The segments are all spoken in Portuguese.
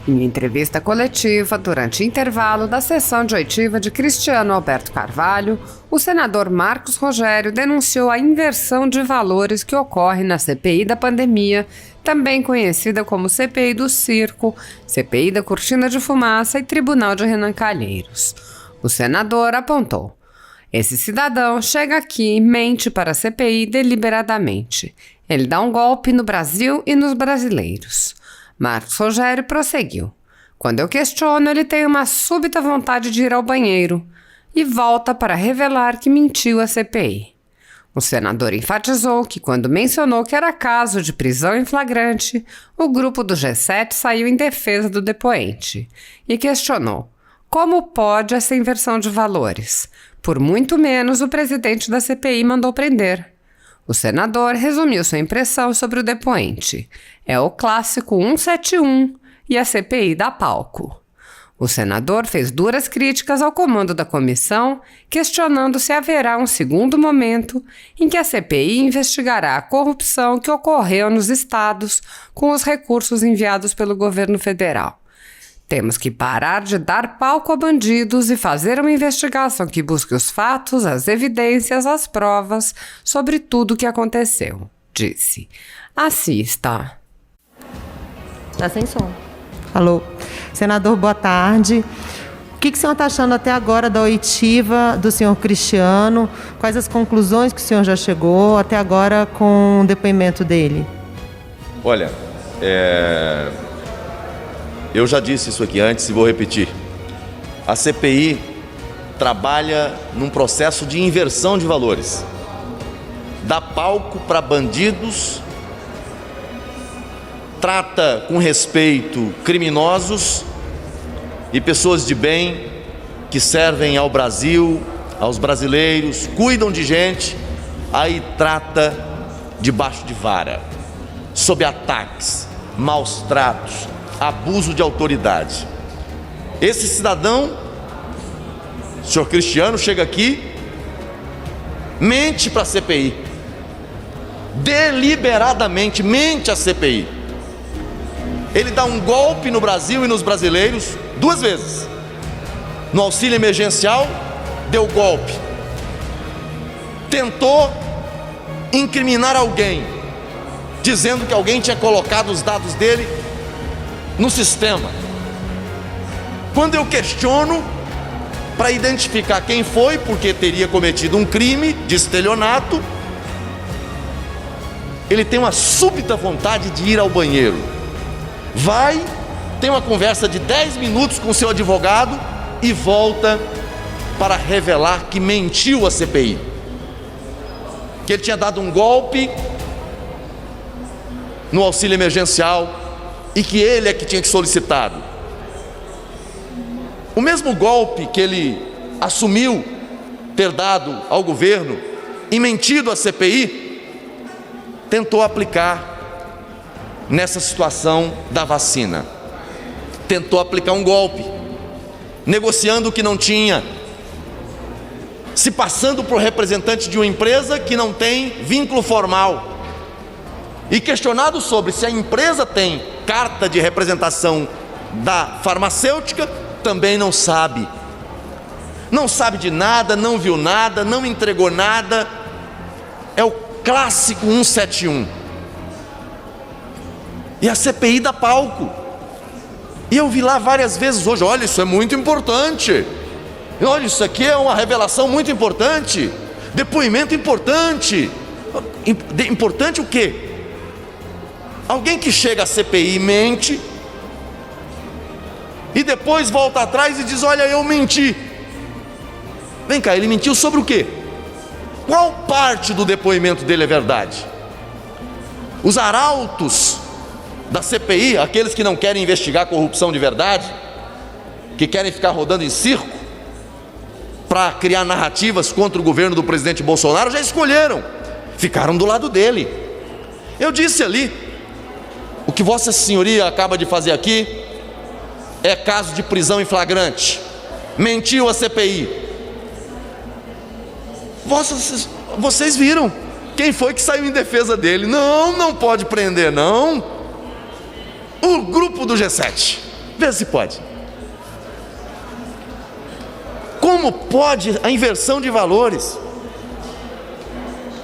Em entrevista coletiva, durante o intervalo da sessão de oitiva de Cristiano Alberto Carvalho, o senador Marcos Rogério denunciou a inversão de valores que ocorre na CPI da pandemia, também conhecida como CPI do Circo, CPI da Cortina de Fumaça e Tribunal de Renan Calheiros. O senador apontou: esse cidadão chega aqui e mente para a CPI deliberadamente. Ele dá um golpe no Brasil e nos brasileiros. Marcos Rogério prosseguiu: quando eu questiono, ele tem uma súbita vontade de ir ao banheiro e volta para revelar que mentiu à CPI. O senador enfatizou que, quando mencionou que era caso de prisão em flagrante, o grupo do G7 saiu em defesa do depoente e questionou: como pode essa inversão de valores? Por muito menos o presidente da CPI mandou prender. O senador resumiu sua impressão sobre o depoente: é o clássico 171 e a CPI dá palco. O senador fez duras críticas ao comando da comissão, questionando se haverá um segundo momento em que a CPI investigará a corrupção que ocorreu nos estados com os recursos enviados pelo governo federal. Temos que parar de dar palco a bandidos e fazer uma investigação que busque os fatos, as evidências, as provas sobre tudo o que aconteceu, disse. Assista. Tá sem som. Alô. Senador, boa tarde. O que o senhor está achando até agora da oitiva do senhor Cristiano? Quais as conclusões que o senhor já chegou até agora com o depoimento dele? Olha, eu já disse isso aqui antes e vou repetir. A CPI trabalha num processo de inversão de valores. Dá palco para bandidos, trata com respeito criminosos e pessoas de bem que servem ao Brasil, aos brasileiros, cuidam de gente, aí trata debaixo de vara, sob ataques, maus tratos, abuso de autoridade. Esse cidadão, o senhor Cristiano, chega aqui, mente para a CPI, deliberadamente mente à CPI. Ele dá um golpe no Brasil e nos brasileiros 2 vezes. No auxílio emergencial, deu golpe. Tentou incriminar alguém, dizendo que alguém tinha colocado os dados dele no sistema. Quando eu questiono para identificar quem foi, porque teria cometido um crime de estelionato, ele tem uma súbita vontade de ir ao banheiro. Vai, tem uma conversa de 10 minutos com seu advogado e volta para revelar que mentiu à CPI, que ele tinha dado um golpe no auxílio emergencial e que ele é que tinha que solicitado. O mesmo golpe que ele assumiu ter dado ao governo e mentido à CPI, tentou aplicar nessa situação da vacina. Tentou aplicar um golpe, negociando o que não tinha, se passando por representante de uma empresa que não tem vínculo formal. E questionado sobre se a empresa tem carta de representação da farmacêutica, também não sabe. Não sabe de nada, não viu nada, não entregou nada. É o clássico 171. E a CPI dá palco. E eu vi lá várias vezes hoje: olha, isso é muito importante. Olha, isso aqui é uma revelação muito importante. Depoimento importante. Importante o quê? Alguém que chega à CPI e mente, e depois volta atrás e diz: olha, eu menti. Vem cá, ele mentiu sobre o quê? Qual parte do depoimento dele é verdade? Os arautos da CPI, aqueles que não querem investigar a corrupção de verdade, que querem ficar rodando em circo para criar narrativas contra o governo do presidente Bolsonaro, já escolheram, ficaram do lado dele. Eu disse ali: o que Vossa Senhoria acaba de fazer aqui é caso de prisão em flagrante. Mentiu a CPI. Vocês viram quem foi que saiu em defesa dele? Não pode prender, não. O grupo do G7. Vê se pode. Como pode a inversão de valores?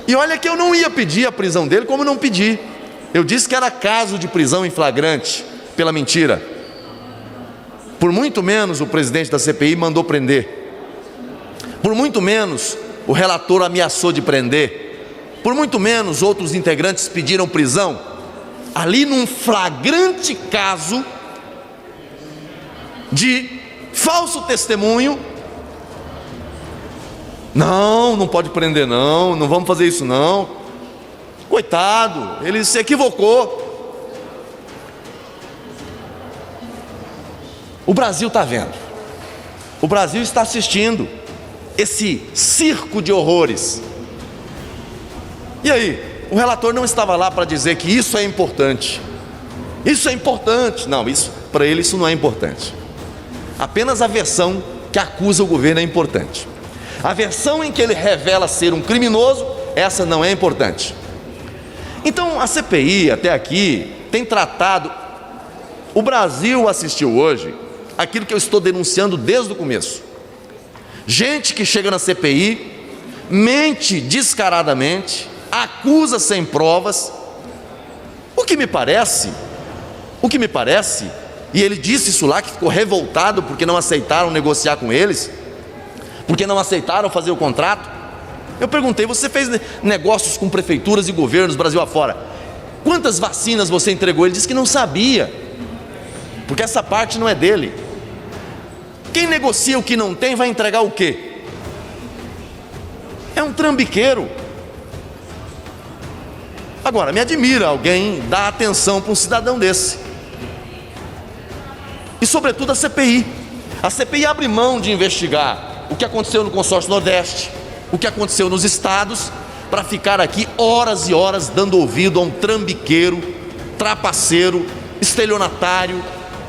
E olha que eu não ia pedir a prisão dele, como não pedi. Eu disse que era caso de prisão em flagrante pela mentira. Por muito menos o presidente da CPI mandou prender. Por muito menos o relator ameaçou de prender. Por muito menos outros integrantes pediram prisão. Ali num flagrante caso de falso testemunho. Não pode prender não vamos fazer isso não. Coitado, ele se equivocou. O Brasil está vendo, o Brasil está assistindo esse circo de horrores. E aí, o relator não estava lá para dizer que isso é importante. Isso é importante. Não, isso, para ele isso não é importante. Apenas a versão que acusa o governo é importante. A versão em que ele revela ser um criminoso, essa não é importante. Então a CPI até aqui tem tratado, o Brasil assistiu hoje aquilo que eu estou denunciando desde o começo. Gente que chega na CPI, mente descaradamente, acusa sem provas. O que me parece, e ele disse isso lá, que ficou revoltado porque não aceitaram negociar com eles, porque não aceitaram fazer o contrato. Eu perguntei, você fez negócios com prefeituras e governos Brasil afora, quantas vacinas você entregou? Ele disse que não sabia, porque essa parte não é dele. Quem negocia o que não tem vai entregar o quê? É um trambiqueiro. Agora, me admira alguém dar atenção para um cidadão desse. E sobretudo a CPI. A CPI abre mão de investigar o que aconteceu no consórcio Nordeste, o que aconteceu nos estados, para ficar aqui horas e horas dando ouvido a um trambiqueiro, trapaceiro, estelionatário,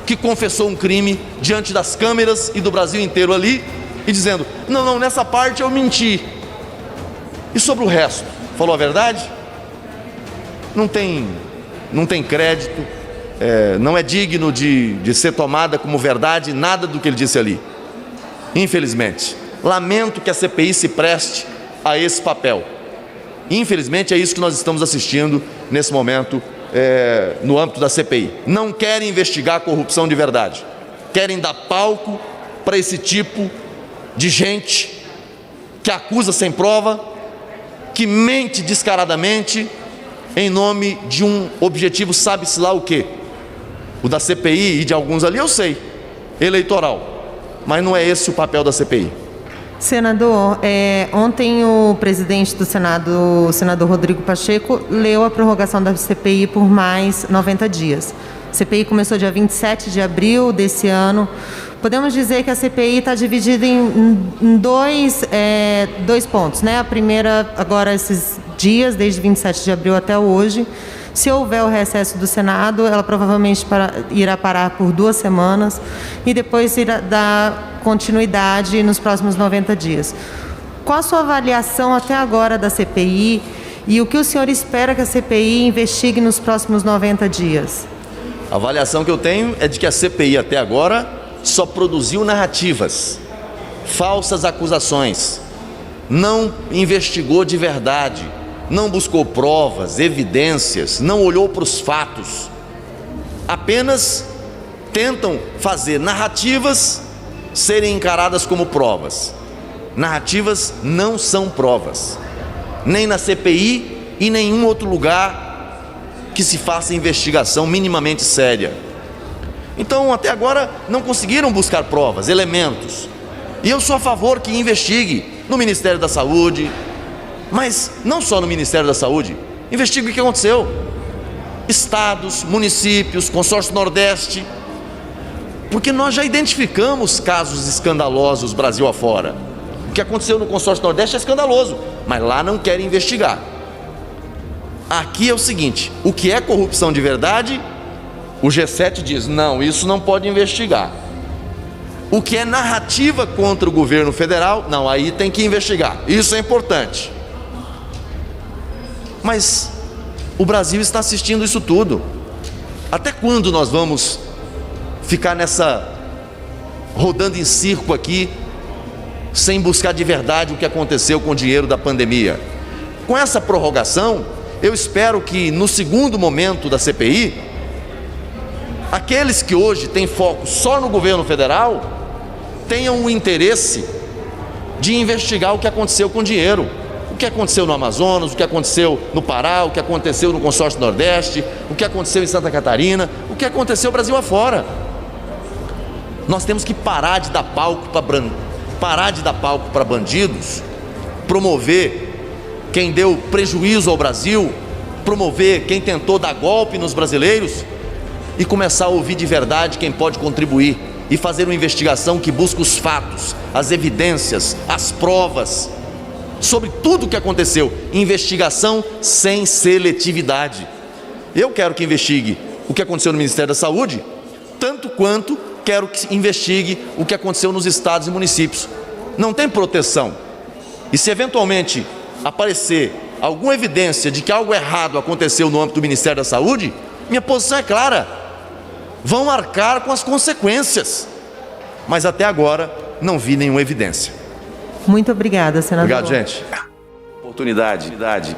que confessou um crime diante das câmeras e do Brasil inteiro ali, e dizendo, não, nessa parte eu menti. E sobre o resto, falou a verdade? Não tem crédito, não é digno de ser tomada como verdade nada do que ele disse ali. Infelizmente, lamento que a CPI se preste a esse papel. Infelizmente é isso que nós estamos assistindo nesse momento, no âmbito da CPI. Não querem investigar a corrupção de verdade, querem dar palco para esse tipo de gente que acusa sem prova, que mente descaradamente em nome de um objetivo, sabe-se lá o quê? O da CPI e de alguns ali eu sei, eleitoral. Mas não é esse o papel da CPI. Senador, ontem o presidente do Senado, o senador Rodrigo Pacheco, leu a prorrogação da CPI por mais 90 dias. A CPI começou dia 27 de abril desse ano. Podemos dizer que a CPI está dividida em dois pontos, né? A primeira, agora esses dias, desde 27 de abril até hoje. Se houver o recesso do Senado, ela provavelmente irá parar por 2 semanas e depois irá dar continuidade nos próximos 90 dias. Qual a sua avaliação até agora da CPI e o que o senhor espera que a CPI investigue nos próximos 90 dias? A avaliação que eu tenho é de que a CPI até agora só produziu narrativas, falsas acusações, não investigou de verdade, não buscou provas, evidências, não olhou para os fatos, apenas tentam fazer narrativas serem encaradas como provas. Narrativas não são provas, nem na CPI e em nenhum outro lugar que se faça investigação minimamente séria. Então, até agora, não conseguiram buscar provas, elementos. E eu sou a favor que investigue no Ministério da Saúde, mas não só no Ministério da Saúde, investigue o que aconteceu. Estados, municípios, consórcio Nordeste, porque nós já identificamos casos escandalosos Brasil afora. O que aconteceu no consórcio Nordeste é escandaloso, mas lá não querem investigar. Aqui é o seguinte, o que é corrupção de verdade, o G7 diz, não, isso não pode investigar. O que é narrativa contra o governo federal, não, aí tem que investigar, isso é importante. Mas o Brasil está assistindo isso tudo. Até quando nós vamos ficar rodando em circo aqui, sem buscar de verdade o que aconteceu com o dinheiro da pandemia. Com essa prorrogação, eu espero que no segundo momento da CPI, aqueles que hoje têm foco só no governo federal, tenham o interesse de investigar o que aconteceu com o dinheiro. O que aconteceu no Amazonas, o que aconteceu no Pará, o que aconteceu no Consórcio Nordeste, o que aconteceu em Santa Catarina, o que aconteceu no Brasil afora. Nós temos que parar de dar palco para bandidos, promover quem deu prejuízo ao Brasil, promover quem tentou dar golpe nos brasileiros e começar a ouvir de verdade quem pode contribuir e fazer uma investigação que busque os fatos, as evidências, as provas sobre tudo o que aconteceu. Investigação sem seletividade. Eu quero que investigue o que aconteceu no Ministério da Saúde, tanto quanto quero que investigue o que aconteceu nos estados e municípios. Não tem proteção. E se eventualmente aparecer alguma evidência de que algo errado aconteceu no âmbito do Ministério da Saúde, minha posição é clara: vão arcar com as consequências. Mas até agora não vi nenhuma evidência. Muito obrigada, senador. Obrigado, gente. Oportunidade.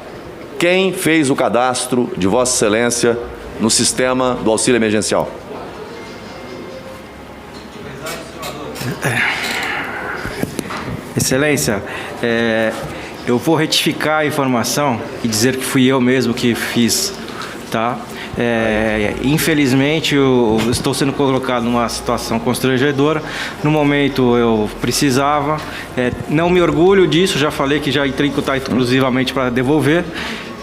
Quem fez o cadastro de Vossa Excelência no sistema do auxílio emergencial? Excelência, eu vou retificar a informação e dizer que fui eu mesmo que fiz, tá? Infelizmente, eu estou sendo colocado numa situação constrangedora. No momento eu precisava, não me orgulho disso, já falei que já entrei em contato exclusivamente para devolver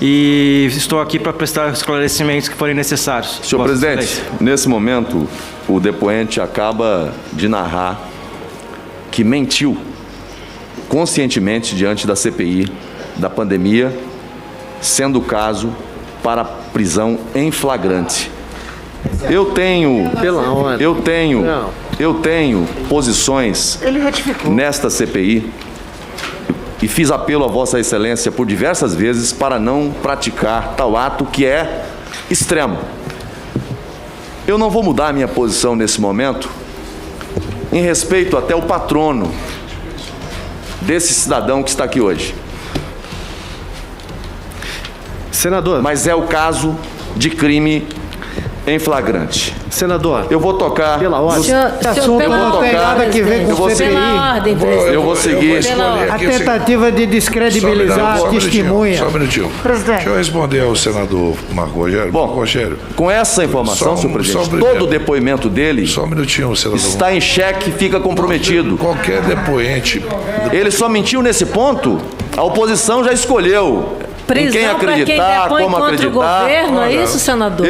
e estou aqui para prestar esclarecimentos que forem necessários. Senhor presidente, nesse momento o depoente acaba de narrar que mentiu conscientemente diante da CPI da pandemia, sendo o caso para prisão em flagrante. Eu tenho posições nesta CPI e fiz apelo a Vossa Excelência por diversas vezes para não praticar tal ato que é extremo. Eu não vou mudar a minha posição nesse momento, em respeito até o patrono desse cidadão que está aqui hoje. Senador. Mas é o caso de crime em flagrante. Senador. Eu vou tocar. Pela ordem. Eu vou seguir. A tentativa de descredibilizar a testemunha. Só um minutinho. Presidente. Deixa eu responder ao senador Marco Rogério. Bom, Rogério, com essa informação, senhor presidente, todo o depoimento dele só um minutinho, senador. está em xeque e fica comprometido. Qualquer depoente. Ele só mentiu nesse ponto, a oposição já escolheu. Em quem acreditar, como acreditar. O governo, é isso, senador?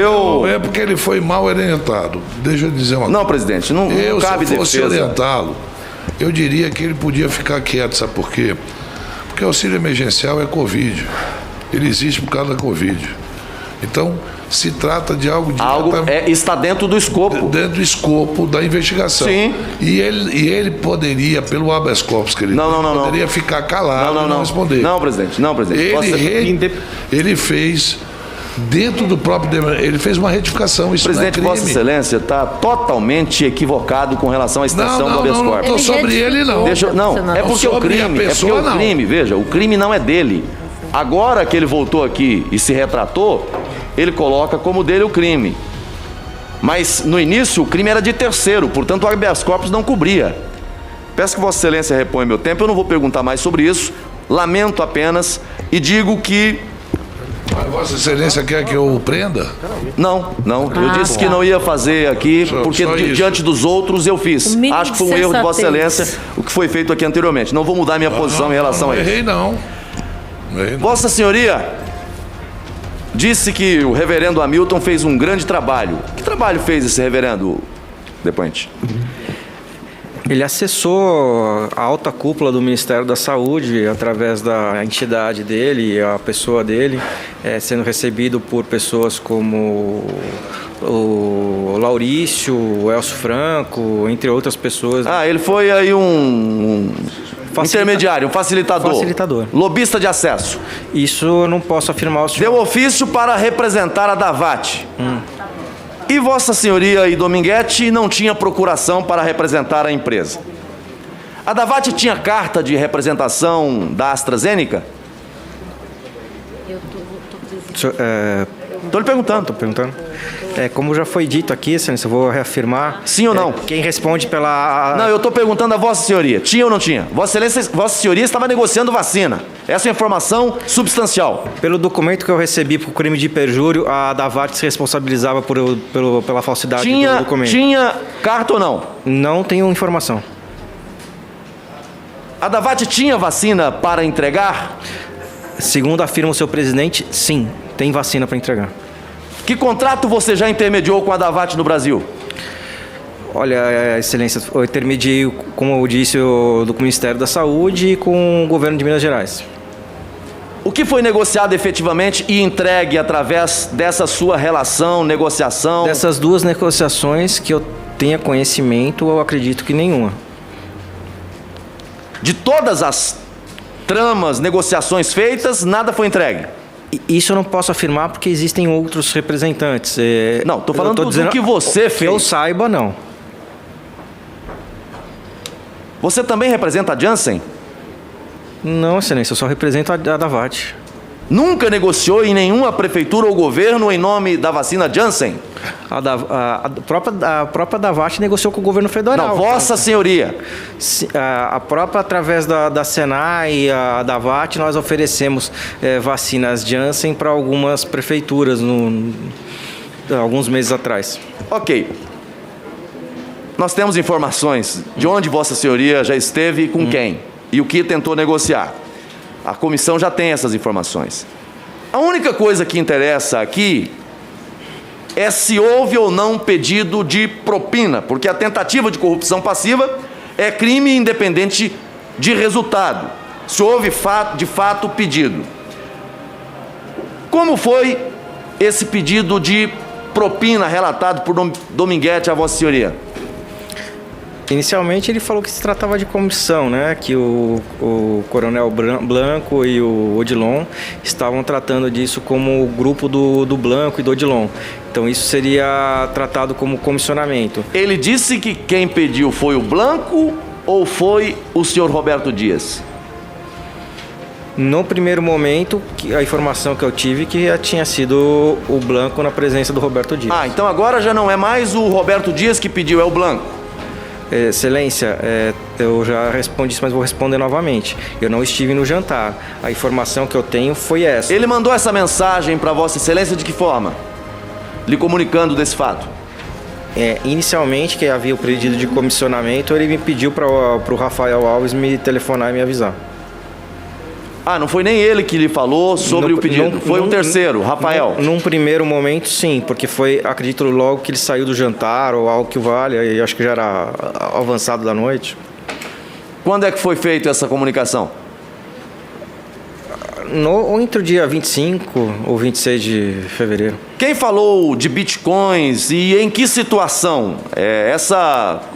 É porque ele foi mal orientado. Deixa eu dizer uma coisa. Não, presidente, não cabe defesa. Se eu fosse orientá-lo, eu diria que ele podia ficar quieto, sabe por quê? Porque o auxílio emergencial é Covid. Ele existe por causa da Covid. Então, se trata de algo está dentro do escopo. Dentro do escopo da investigação. Sim. E ele poderia, pelo habeas corpus que ele poderia ficar calado e não responder. Não, presidente. Ele fez, dentro do próprio... Ele fez uma retificação. Isso presidente, não é crime. Vossa Excelência está totalmente equivocado com relação à extensão do habeas corpus. Não, sobre ele não. É porque o crime, veja, o crime não é dele. Agora que ele voltou aqui e se retratou, ele coloca como dele o crime. Mas no início o crime era de terceiro, portanto o habeas corpus não cobria. Peço que Vossa Excelência reponha meu tempo, eu não vou perguntar mais sobre isso, lamento apenas e digo que... Mas Vossa Excelência quer que eu o prenda? Não. Eu disse que não ia fazer aqui, porque diante dos outros eu fiz. Acho que foi um erro de Vossa Excelência o que foi feito aqui anteriormente. Não vou mudar minha posição em relação a isso. Não. Vossa Senhoria disse que o reverendo Hamilton fez um grande trabalho. Que trabalho fez esse reverendo depoente? Ele acessou a alta cúpula do Ministério da Saúde através da entidade dele, a pessoa dele, sendo recebido por pessoas como o Laurício, o Elcio Franco, entre outras pessoas. Ele foi aí um intermediário, um facilitador. Lobista de acesso. Isso eu não posso afirmar. O senhor deu ofício para representar a Davat. E Vossa Senhoria e Dominguete não tinha procuração para representar a empresa. A Davat tinha carta de representação da AstraZeneca? Estou lhe perguntando. Estou perguntando. Como já foi dito aqui, Excelência, eu vou reafirmar. Sim ou não? Quem responde pela... Não, eu estou perguntando a Vossa Senhoria. Tinha ou não tinha? Vossa Senhoria estava negociando vacina. Essa é uma informação substancial. Pelo documento que eu recebi por crime de perjúrio, a Davat se responsabilizava pela falsidade do documento. Tinha carta ou não? Não tenho informação. A Davat tinha vacina para entregar? Segundo afirma o seu presidente, sim, tem vacina para entregar. Que contrato você já intermediou com a Davat no Brasil? Olha, Excelência, eu intermediei, como eu disse, do Ministério da Saúde e com o governo de Minas Gerais. O que foi negociado efetivamente e entregue através dessa sua relação, negociação? Dessas duas negociações que eu tenha conhecimento, eu acredito que nenhuma. De todas as tramas, negociações feitas, nada foi entregue? Isso eu não posso afirmar porque existem outros representantes. Não, estou falando do que você fez. Que eu saiba, não. Você também representa a Janssen? Não, Excelência, eu só represento a Davat. Nunca negociou em nenhuma prefeitura ou governo em nome da vacina Janssen? A própria Davat negociou com o governo federal. Não, Vossa Senhoria. A própria, através da Senai e a Davat, nós oferecemos vacinas Janssen para algumas prefeituras alguns meses atrás. Ok. Nós temos informações de onde Vossa Senhoria já esteve e com quem e o que tentou negociar. A comissão já tem essas informações. A única coisa que interessa aqui é se houve ou não pedido de propina, porque a tentativa de corrupção passiva é crime independente de resultado. Se houve de fato pedido. Como foi esse pedido de propina relatado por Dominguete a Vossa Senhoria? Inicialmente ele falou que se tratava de comissão, né? Que o Coronel Blanco e o Odilon estavam tratando disso como o grupo do Blanco e do Odilon. Então isso seria tratado como comissionamento. Ele disse que quem pediu foi o Blanco ou foi o senhor Roberto Dias? No primeiro momento, a informação que eu tive que tinha sido o Blanco na presença do Roberto Dias. Ah, então agora já não é mais o Roberto Dias que pediu, é o Blanco. Excelência, eu já respondi isso, mas vou responder novamente. Eu não estive no jantar. A informação que eu tenho foi essa. Ele mandou essa mensagem para Vossa Excelência de que forma? Lhe comunicando desse fato? Inicialmente, que havia o pedido de comissionamento, ele me pediu para o Rafael Alves me telefonar e me avisar. Ah, não foi nem ele que lhe falou sobre o pedido, foi um terceiro, Rafael. Num primeiro momento, sim, porque foi, acredito logo que ele saiu do jantar ou algo que vale, e acho que já era avançado da noite. Quando é que foi feita essa comunicação? Entre o dia 25 ou 26 de fevereiro. Quem falou de bitcoins e em que situação?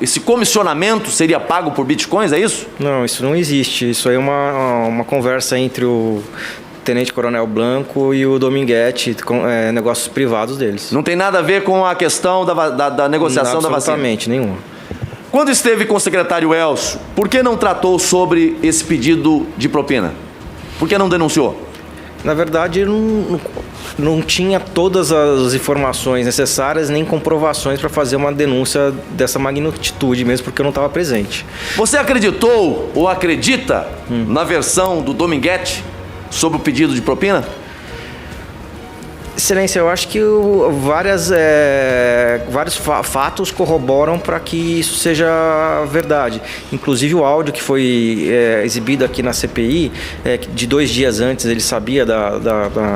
Esse comissionamento seria pago por bitcoins, é isso? Não, isso não existe. Isso aí é uma conversa entre o Tenente Coronel Blanco e o Dominguete, negócios privados deles. Não tem nada a ver com a questão da negociação da vacina? Absolutamente, nenhuma. Quando esteve com o secretário Elcio, por que não tratou sobre esse pedido de propina? Por que não denunciou? Na verdade, não tinha todas as informações necessárias nem comprovações para fazer uma denúncia dessa magnitude, mesmo porque eu não estava presente. Você acreditou ou acredita na versão do Dominguete sobre o pedido de propina? Excelência, eu acho que vários fatos corroboram para que isso seja verdade. Inclusive o áudio que foi exibido aqui na CPI, de 2 dias antes ele sabia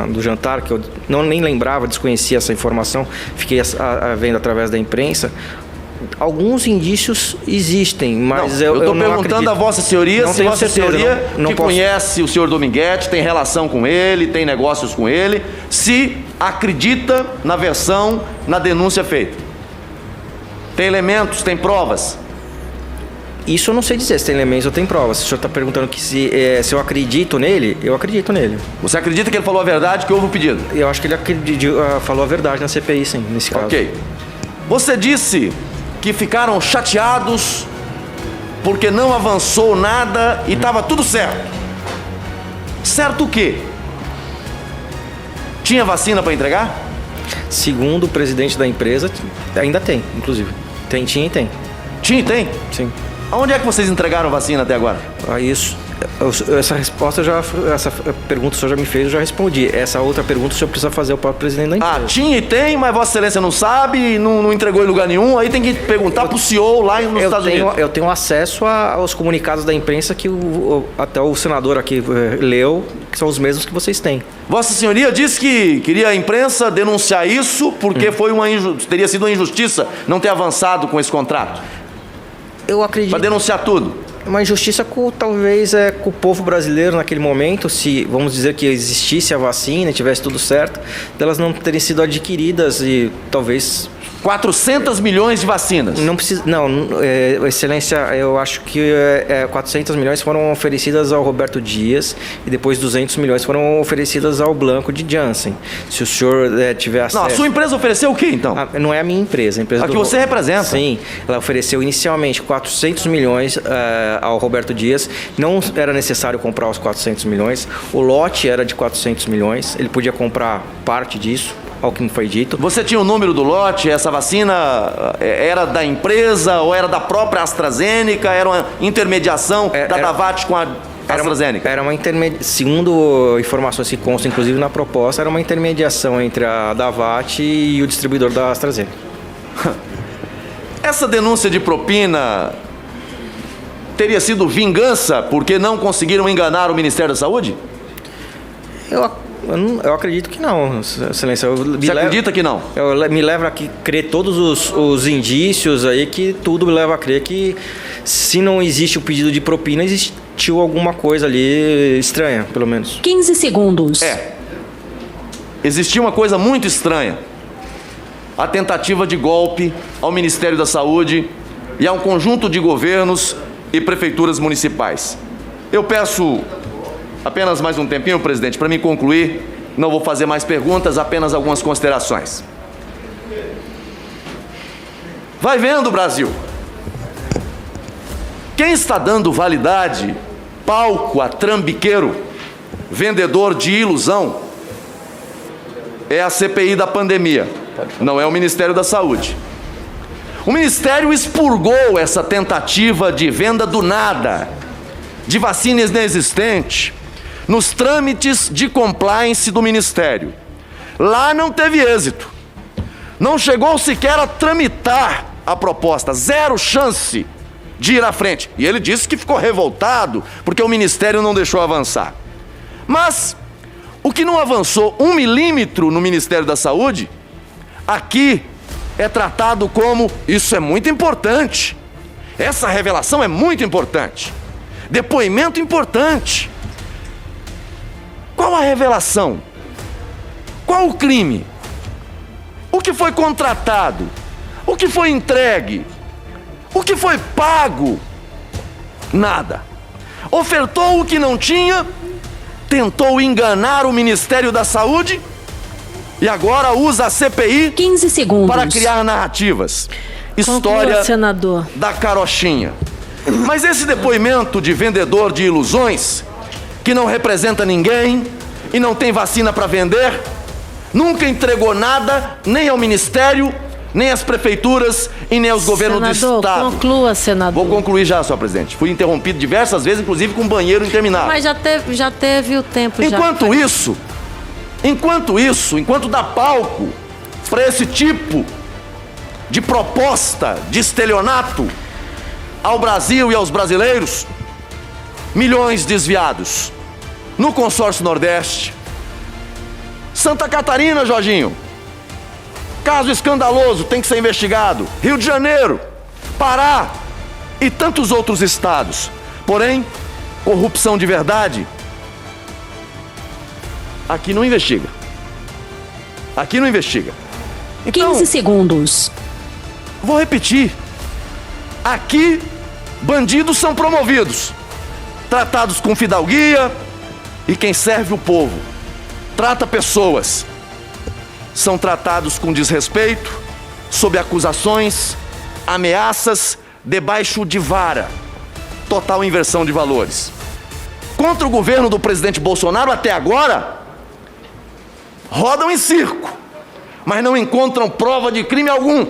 do jantar, que eu nem lembrava, desconhecia essa informação, fiquei vendo através da imprensa. Alguns indícios existem, mas eu estou perguntando a Vossa Senhoria se Vossa Senhoria, que conhece o senhor Dominguete, tem relação com ele, tem negócios com ele, se acredita na versão, na denúncia feita. Tem elementos, tem provas? Isso eu não sei dizer se tem elementos ou tem provas. Se o senhor está perguntando se eu acredito nele, eu acredito nele. Você acredita que ele falou a verdade, que houve o pedido? Eu acho que ele falou a verdade na CPI, sim, nesse caso. Ok. Você disse que ficaram chateados porque não avançou nada e estava tudo certo. Certo o quê? Tinha vacina para entregar? Segundo o presidente da empresa, ainda tem, inclusive. Tinha e tem. Tinha e tem? Sim. Aonde é que vocês entregaram vacina até agora? Essa pergunta o senhor já me fez, eu já respondi. Essa outra pergunta o senhor precisa fazer ao próprio presidente da empresa. Tinha e tem, mas Vossa Excelência não sabe, não entregou em lugar nenhum, aí tem que perguntar pro CEO lá nos Estados Unidos. Eu tenho acesso aos comunicados da imprensa que até o senador aqui leu, que são os mesmos que vocês têm. Vossa Senhoria disse que queria a imprensa denunciar isso porque teria sido uma injustiça não ter avançado com esse contrato. Eu acredito. Para denunciar tudo. Uma injustiça talvez com o povo brasileiro naquele momento, se vamos dizer que existisse a vacina, tivesse tudo certo, delas não terem sido adquiridas e talvez 400 milhões de vacinas. Não precisa, Excelência, eu acho que 400 milhões foram oferecidas ao Roberto Dias e depois 200 milhões foram oferecidas ao Blanco de Janssen. Se o senhor tiver acesso... Não, a sua empresa ofereceu o quê, então? Não é a minha empresa, a empresa que você representa. Sim, ela ofereceu inicialmente 400 milhões ao Roberto Dias, não era necessário comprar os 400 milhões, o lote era de 400 milhões, ele podia comprar parte disso, ao que me foi dito. Você tinha o número do lote? Essa vacina era da empresa ou era da própria AstraZeneca? Era uma intermediação da Davat com a AstraZeneca? Era uma intermediação, segundo informações que constam, inclusive na proposta, era uma intermediação entre a Davat e o distribuidor da AstraZeneca. Essa denúncia de propina teria sido vingança porque não conseguiram enganar o Ministério da Saúde? Eu acredito que não, Excelência. Você acredita que não? Me leva a crer todos os indícios aí, que tudo me leva a crer que se não existe o pedido de propina, existiu alguma coisa ali estranha, pelo menos. 15 segundos. Existia uma coisa muito estranha. A tentativa de golpe ao Ministério da Saúde e a um conjunto de governos e prefeituras municipais. Eu peço apenas mais um tempinho, presidente, para me concluir. Não vou fazer mais perguntas, apenas algumas considerações. Vai vendo, Brasil. Quem está dando validade, palco a trambiqueiro, vendedor de ilusão, é a CPI da pandemia, não é o Ministério da Saúde. O Ministério expurgou essa tentativa de venda do nada, de vacina inexistente, nos trâmites de compliance do Ministério. Lá não teve êxito. Não chegou sequer a tramitar a proposta. Zero chance de ir à frente. E ele disse que ficou revoltado porque o Ministério não deixou avançar. Mas o que não avançou 1 milímetro no Ministério da Saúde, aqui é tratado como: isso é muito importante. Essa revelação é muito importante. Depoimento importante. Qual a revelação? Qual o crime? O que foi contratado? O que foi entregue? O que foi pago? Nada. Ofertou o que não tinha, tentou enganar o Ministério da Saúde e agora usa a CPI 15 segundos. Para criar narrativas. História senador. Da carochinha. Mas esse depoimento de vendedor de ilusões, que não representa ninguém e não tem vacina para vender, nunca entregou nada, nem ao Ministério, nem às prefeituras e nem aos governos do Estado. Conclua, senador. Vou concluir já, senhor presidente. Fui interrompido diversas vezes, inclusive com banheiro interminável. Mas já teve o tempo. Enquanto dá palco para esse tipo de proposta de estelionato ao Brasil e aos brasileiros, milhões desviados no consórcio Nordeste. Santa Catarina, Jorginho, caso escandaloso, tem que ser investigado. Rio de Janeiro, Pará e tantos outros estados. Porém, corrupção de verdade, aqui não investiga. Aqui não investiga. Então, 15 segundos. Vou repetir. Aqui, bandidos são promovidos, tratados com fidalguia, e quem serve o povo, trata pessoas, são tratados com desrespeito, sob acusações, ameaças, debaixo de vara. Total inversão de valores. Contra o governo do presidente Bolsonaro, até agora, rodam em circo, mas não encontram prova de crime algum.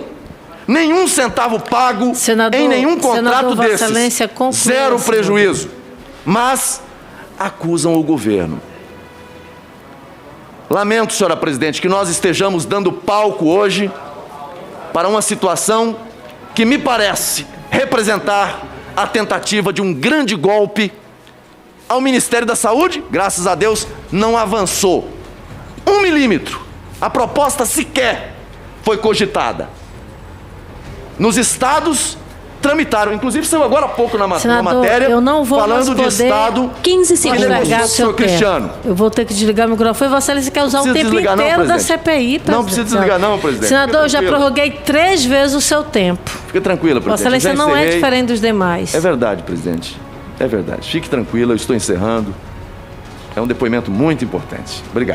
Nenhum centavo pago em nenhum contrato desses. Zero prejuízo. Mas acusam o governo. Lamento, senhora presidente, que nós estejamos dando palco hoje para uma situação que me parece representar a tentativa de um grande golpe ao Ministério da Saúde. Graças a Deus não avançou 1 milímetro. A proposta sequer foi cogitada. Nos estados tramitaram, inclusive saiu agora há pouco na matéria, eu não vou falando de estado 15 segundos negociou com o senhor Cristiano. Eu vou ter que desligar o microfone. Você quer usar o tempo inteiro da CPI, presidente. Não precisa desligar não, presidente. Senador, eu já prorroguei 3 vezes o seu tempo. Fica tranquila, presidente. Vossa Excelência não é diferente dos demais. É verdade, presidente. É verdade. Fique tranquila, eu estou encerrando. É um depoimento muito importante. Obrigado.